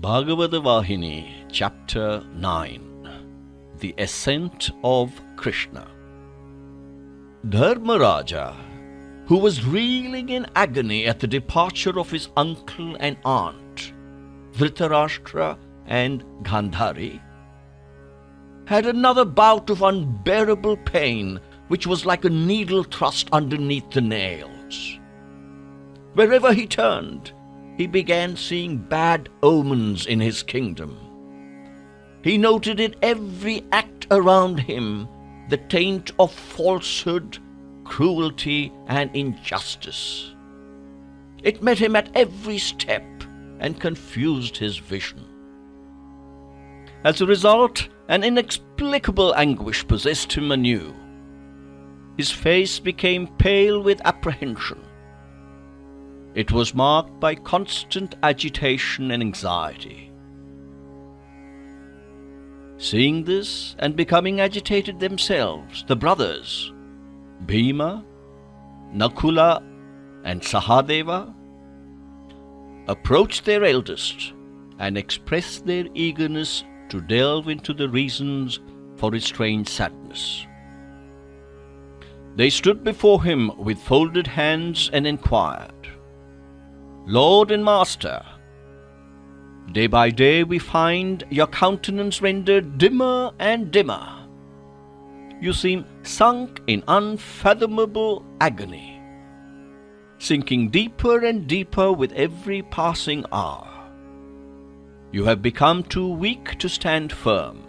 Bhagavatha Vahini, Chapter 9, The Ascent of Krishna. Dharmaraja, who was reeling in agony at the departure of his uncle and aunt, Dhritarashtra and Gandhari, had another bout of unbearable pain, which was like a needle thrust underneath the nails. Wherever he turned, he began seeing bad omens in his kingdom. He noted in every act around him the taint of falsehood, cruelty, and injustice. It met him at every step and confused his vision. As a result, an inexplicable anguish possessed him anew. His face became pale with apprehension. It was marked by constant agitation and anxiety. Seeing this and becoming agitated themselves, the brothers, Bhima, Nakula, and Sahadeva, approached their eldest and expressed their eagerness to delve into the reasons for his strange sadness. They stood before him with folded hands and inquired, "Lord and Master, day by day we find your countenance rendered dimmer and dimmer. You seem sunk in unfathomable agony, sinking deeper and deeper with every passing hour. You have become too weak to stand firm.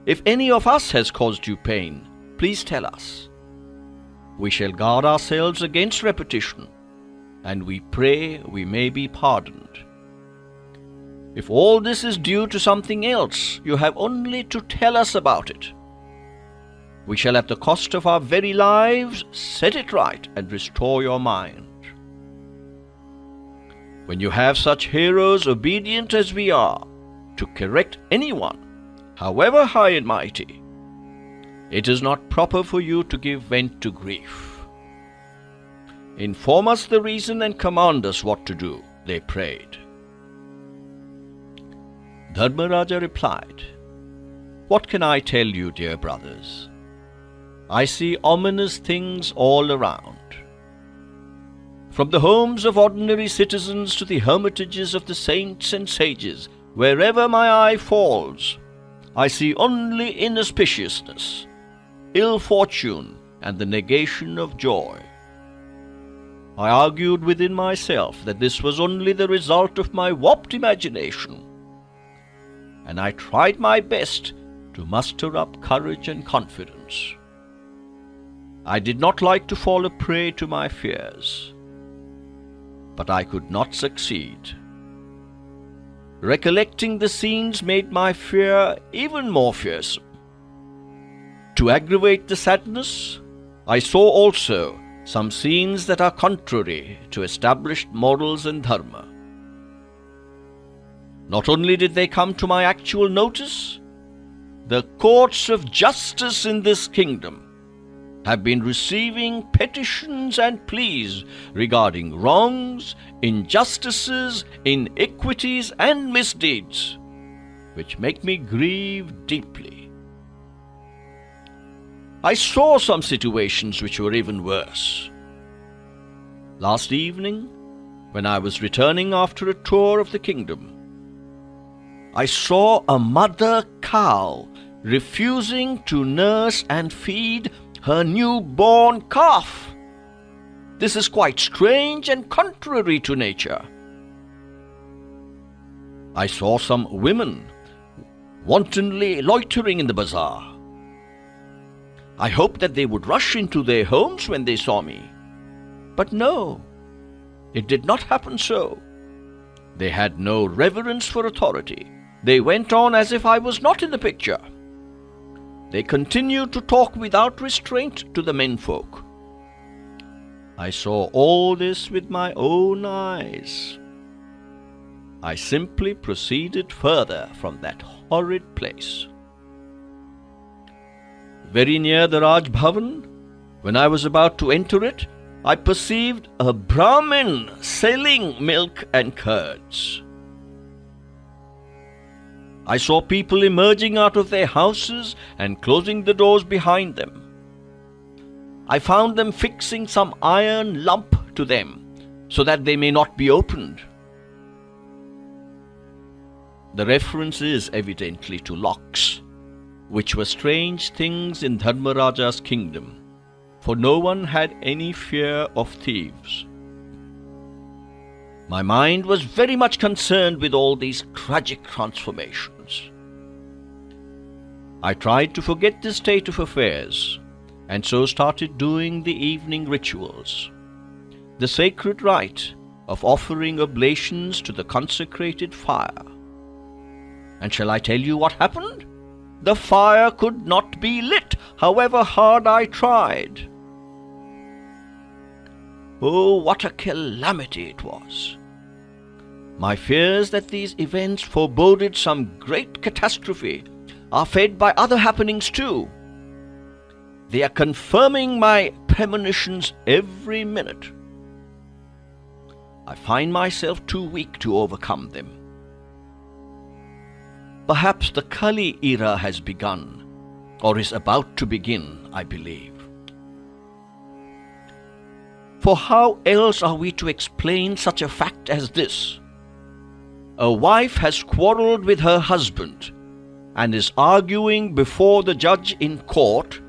If any of us has caused you pain, please tell us. We shall guard ourselves against repetition, and we pray we may be pardoned. If all this is due to something else, you have only to tell us about it. We shall at the cost of our very lives set it right and restore your mind. When you have such heroes obedient as we are, to correct anyone, however high and mighty, it is not proper for you to give vent to grief. Inform us the reason and command us what to do," they prayed. Dharmaraja replied, "What can I tell you, dear brothers? I see ominous things all around. From the homes of ordinary citizens to the hermitages of the saints and sages, wherever my eye falls, I see only inauspiciousness, ill fortune, and the negation of joy. I argued within myself that this was only the result of my warped imagination, and I tried my best to muster up courage and confidence. I did not like to fall a prey to my fears, but I could not succeed. Recollecting the scenes made my fear even more fearsome. To aggravate the sadness, I saw also some scenes that are contrary to established morals and dharma. Not only did they come to my actual notice, the courts of justice in this kingdom have been receiving petitions and pleas regarding wrongs, injustices, iniquities, and misdeeds, which make me grieve deeply. I saw some situations which were even worse. Last evening, when I was returning after a tour of the kingdom, I saw a mother cow refusing to nurse and feed her newborn calf. This is quite strange and contrary to nature. I saw some women wantonly loitering in the bazaar. I hoped that they would rush into their homes when they saw me. But no, it did not happen so. They had no reverence for authority. They went on as if I was not in the picture. They continued to talk without restraint to the menfolk. I saw all this with my own eyes. I simply proceeded further from that horrid place. Very near the Raj Bhavan, when I was about to enter it, I perceived a Brahmin selling milk and curds. I saw people emerging out of their houses and closing the doors behind them. I found them fixing some iron lump to them so that they may not be opened. The reference is evidently to locks, which were strange things in Dharmaraja's kingdom, for no one had any fear of thieves. My mind was very much concerned with all these tragic transformations. I tried to forget this state of affairs, and so started doing the evening rituals, the sacred rite of offering oblations to the consecrated fire. And shall I tell you what happened? The fire could not be lit, however hard I tried. Oh, what a calamity it was! My fears that these events foreboded some great catastrophe are fed by other happenings too. They are confirming my premonitions every minute. I find myself too weak to overcome them. Perhaps the Kali era has begun, or is about to begin, I believe. For how else are we to explain such a fact as this? A wife has quarrelled with her husband and is arguing before the judge in court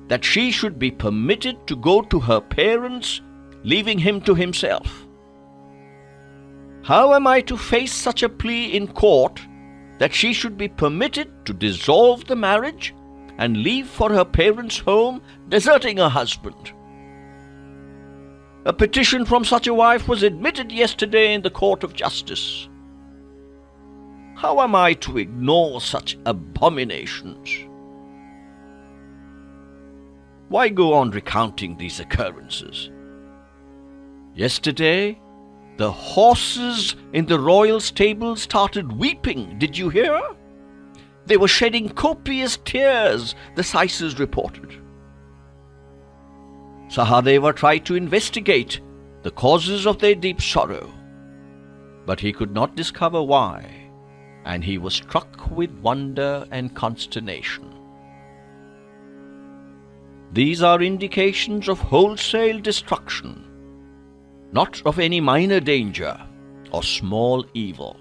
that she should be permitted to go to her parents, leaving him to himself. How am I to face such a plea in court that she should be permitted to dissolve the marriage and leave for her parents' home, deserting her husband? A petition from such a wife was admitted yesterday in the Court of Justice. How am I to ignore such abominations? Why go on recounting these occurrences? Yesterday, the horses in the royal stable started weeping. Did you hear? They were shedding copious tears, the Saises reported. Sahadeva tried to investigate the causes of their deep sorrow, but he could not discover why, and he was struck with wonder and consternation. These are indications of wholesale destruction, not of any minor danger or small evil.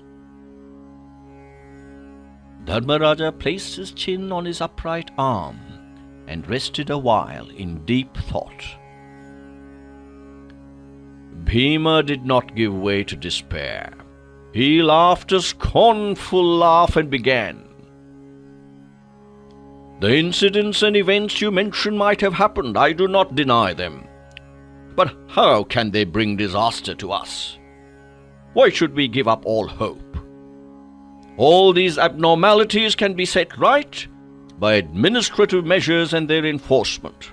Dharmaraja placed his chin on his upright arm and rested a while in deep thought. Bhima did not give way to despair. He laughed a scornful laugh and began. The incidents and events you mention might have happened. I do not deny them. But how can they bring disaster to us? Why should we give up all hope? All these abnormalities can be set right by administrative measures and their enforcement.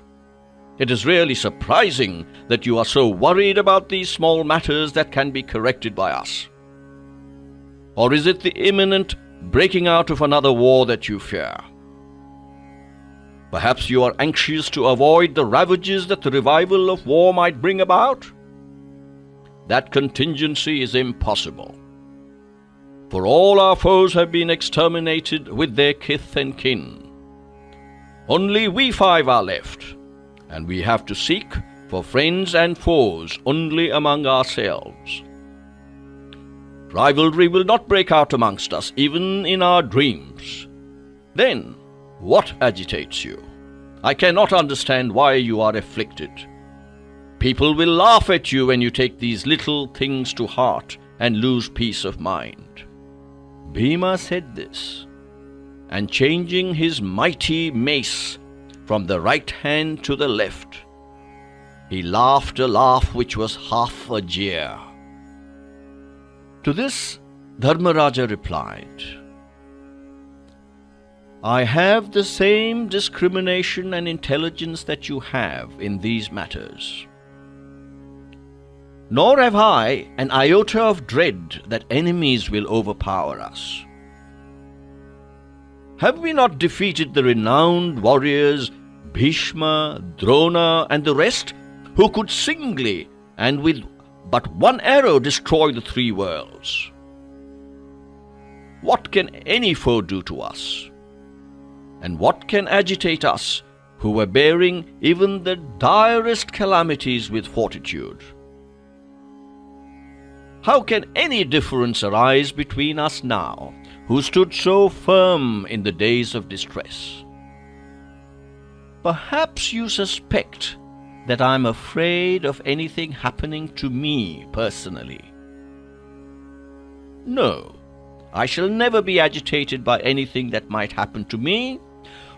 It is really surprising that you are so worried about these small matters that can be corrected by us. Or is it the imminent breaking out of another war that you fear? Perhaps you are anxious to avoid the ravages that the revival of war might bring about? That contingency is impossible. For all our foes have been exterminated with their kith and kin. Only we 5 are left, and we have to seek for friends and foes only among ourselves. Rivalry will not break out amongst us, even in our dreams. Then, what agitates you? I cannot understand why you are afflicted. People will laugh at you when you take these little things to heart and lose peace of mind. Bhima said this, and changing his mighty mace from the right hand to the left, he laughed a laugh which was half a jeer. To this, Dharmaraja replied, I have the same discrimination and intelligence that you have in these matters. Nor have I an iota of dread that enemies will overpower us. Have we not defeated the renowned warriors Bhishma, Drona, and the rest, who could singly and with but one arrow destroy the 3 worlds? What can any foe do to us? And what can agitate us, who were bearing even the direst calamities with fortitude? How can any difference arise between us now, who stood so firm in the days of distress? Perhaps you suspect that I am afraid of anything happening to me personally. No, I shall never be agitated by anything that might happen to me,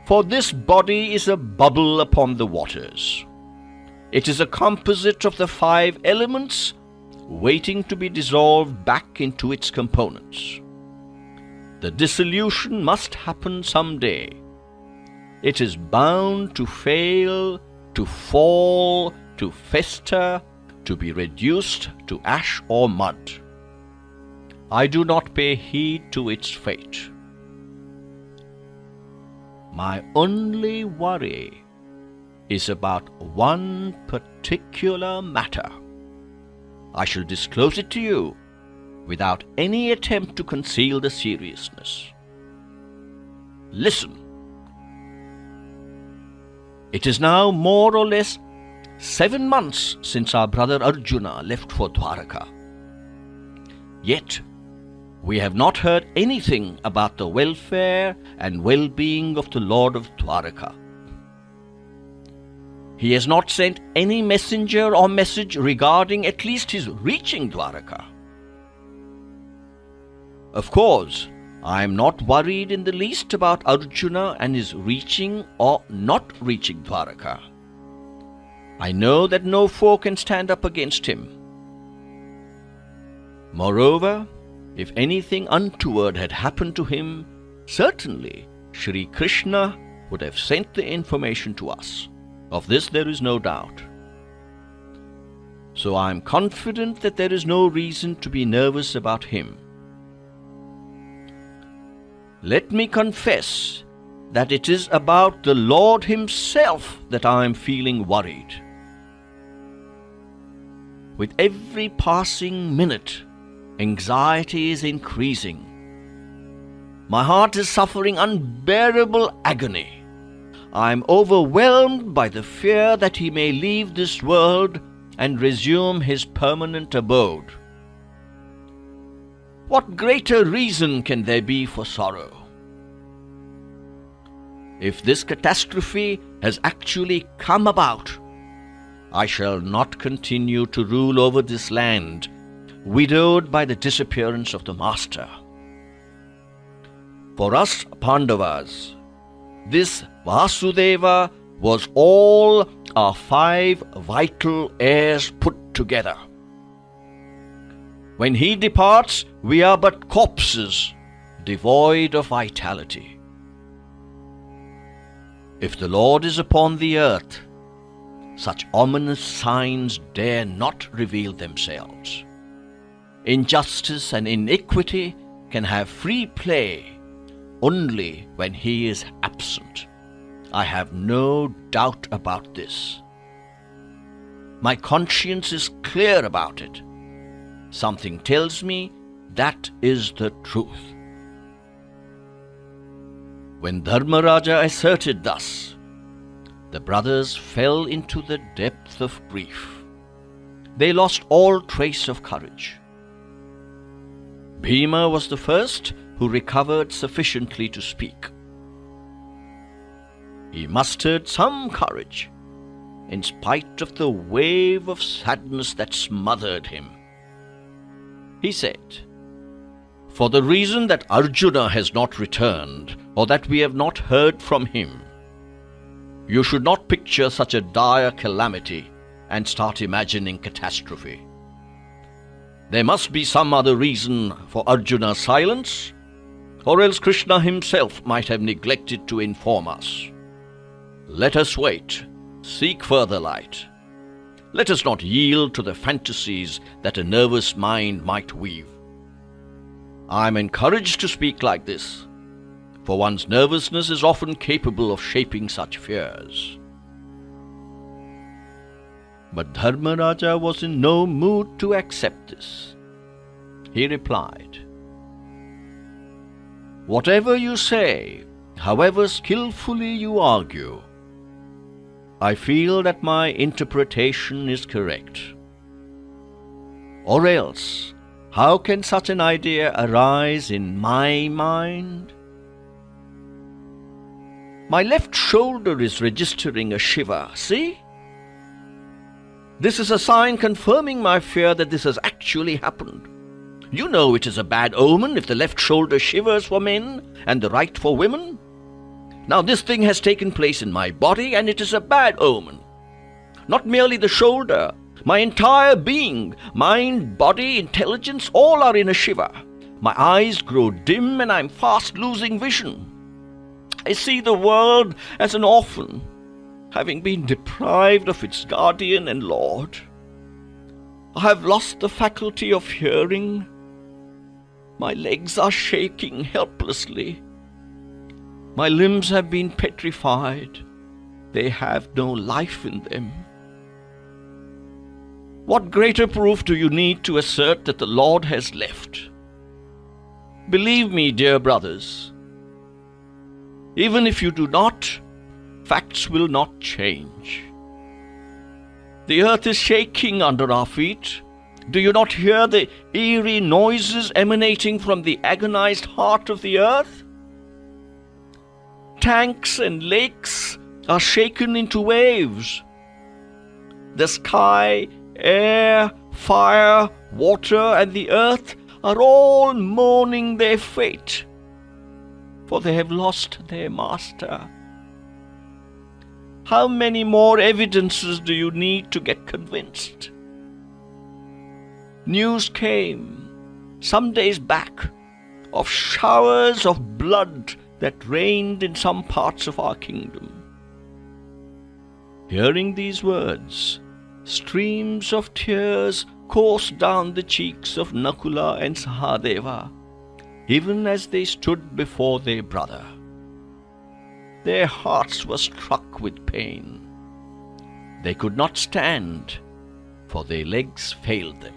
for this body is a bubble upon the waters. It is a composite of the 5 elements, waiting to be dissolved back into its components. The dissolution must happen some day. It is bound to fail, to fall, to fester, to be reduced to ash or mud. I do not pay heed to its fate. My only worry is about one particular matter. I shall disclose it to you without any attempt to conceal the seriousness. Listen. It is now more or less 7 months since our brother Arjuna left for Dwaraka. Yet, we have not heard anything about the welfare and well-being of the Lord of Dwaraka. He has not sent any messenger or message regarding at least his reaching Dwaraka. Of course, I am not worried in the least about Arjuna and his reaching or not reaching Dwaraka. I know that no foe can stand up against him. Moreover, if anything untoward had happened to him, certainly Sri Krishna would have sent the information to us. Of this there is no doubt. So I am confident that there is no reason to be nervous about him. Let me confess that it is about the Lord himself that I am feeling worried. With every passing minute, anxiety is increasing. My heart is suffering unbearable agony. I am overwhelmed by the fear that he may leave this world and resume his permanent abode. What greater reason can there be for sorrow? If this catastrophe has actually come about, I shall not continue to rule over this land, widowed by the disappearance of the Master. For us Pandavas, this Vasudeva was all our 5 vital heirs put together. When he departs, we are but corpses, devoid of vitality. If the Lord is upon the earth, such ominous signs dare not reveal themselves. Injustice and iniquity can have free play only when he is absent. I have no doubt about this. My conscience is clear about it. Something tells me that is the truth. When Dharmaraja asserted thus, the brothers fell into the depth of grief. They lost all trace of courage. Bhima was the first who recovered sufficiently to speak. He mustered some courage, in spite of the wave of sadness that smothered him. He said, "For the reason that Arjuna has not returned, or that we have not heard from him, you should not picture such a dire calamity and start imagining catastrophe. There must be some other reason for Arjuna's silence, or else Krishna himself might have neglected to inform us. Let us wait, seek further light. Let us not yield to the fantasies that a nervous mind might weave. I am encouraged to speak like this, for one's nervousness is often capable of shaping such fears." But Dharmaraja was in no mood to accept this. He replied, Whatever you say, however skillfully you argue, I feel that my interpretation is correct. Or else, how can such an idea arise in my mind? My left shoulder is registering a shiver, see? This is a sign confirming my fear that this has actually happened. You know it is a bad omen if the left shoulder shivers for men and the right for women. Now this thing has taken place in my body and it is a bad omen. Not merely the shoulder, my entire being, mind, body, intelligence, all are in a shiver. My eyes grow dim and I'm fast losing vision. I see the world as an orphan, having been deprived of its guardian and lord. I have lost the faculty of hearing. My legs are shaking helplessly. My limbs have been petrified. They have no life in them. What greater proof do you need to assert that the Lord has left? Believe me, dear brothers, even if you do not, facts will not change. The earth is shaking under our feet. Do you not hear the eerie noises emanating from the agonized heart of the earth? Tanks and lakes are shaken into waves. The sky, air, fire, water, and the earth are all mourning their fate, for they have lost their master. How many more evidences do you need to get convinced? News came some days back of showers of blood that rained in some parts of our kingdom. Hearing these words, streams of tears coursed down the cheeks of Nakula and Sahadeva, even as they stood before their brother. Their hearts were struck with pain. They could not stand, for their legs failed them.